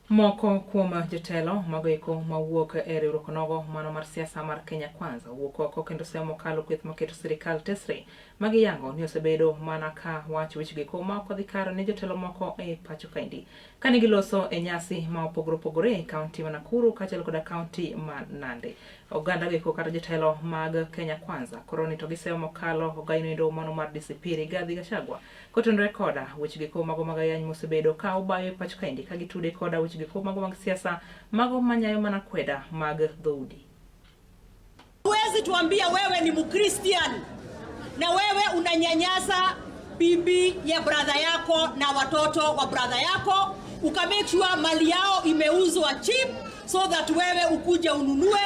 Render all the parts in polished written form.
Moko kuom jotelo magoeko mawuok e riwruok nogo mano mar siasa mar Kenya Kwanza wuok oko kendo semo kalo kweth maketo sirikal tesre magiyango ni osebedo mana ka wach wechgeko ma ok odhi kare ne jotelo moko e pacho kaendi kane giloso e nyasi ma opogore e kaunti ma Nakuru kaachiel koda kaunti ma Nandi. Oganda geko kata jotelo mag Kenya Kwanza koroni to gisemo mokalo ogaino mano mar DCP Rigathi Gachagua kotenore koda wechgeko mago magayany mosebedo ka obayo e pacho kaendi ka gitude koda wechgeko mago mag siasa mago manyayo mana kweda mag dhoudi. Huwezi tuambia wewe ni Mkristian na wewe unanyanyasa bibi ya brother yako na watoto wa brother yako, ukamake sure mali yao imeuzwa cheap so that wewe ukuje ununue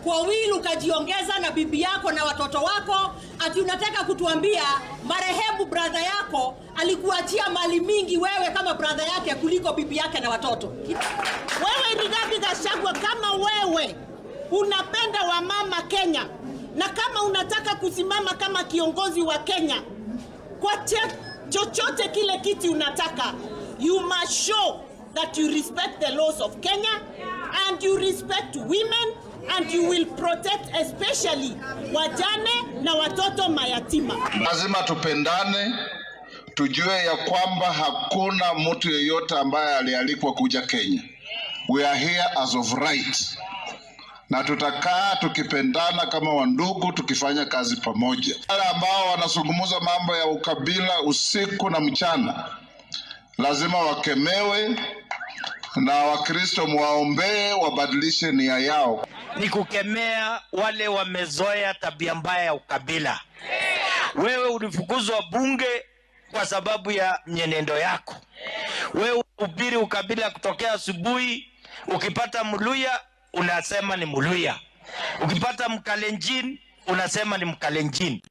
kwa wili ukajiongeza na bibi yako na watoto wako. Ati unataka kutuambia marehemu brother yako alikuachia mali mingi wewe kama brother yake kuliko bibi yake na watoto. Wewe Rigathi Gachagua, kama wewe unapenda wamama Kenya na kama unataka kusimama kama kiongozi wa Kenya kwa chochote kile kiti unataka, you must show that you respect the laws of Kenya and you respect women and you will protect especially wajane na watoto mayatima. Lazima tupendane, tujue ya kwamba hakuna mtu yeyote ambaye alialikwa kuja Kenya. We are here as of right. Na tutakaa tukipendana kama wandugu, tukifanya kazi pamoja. Wale ambao wanazungumza mambo ya ukabila usiku na mchana lazima wakemewe, na Wakristo muwaombee wabadilishe nia yao. Ni kukemea wale wamezoea tabia mbaya ya ukabila. Wewe ulifukuzwa bunge kwa sababu ya nyenendo yako. Wewe ubiri ukabila kutokea asubuhi, ukipata Mluya unasema ni Mluya, ukipata Mkalenjin unasema ni Mkalenjin.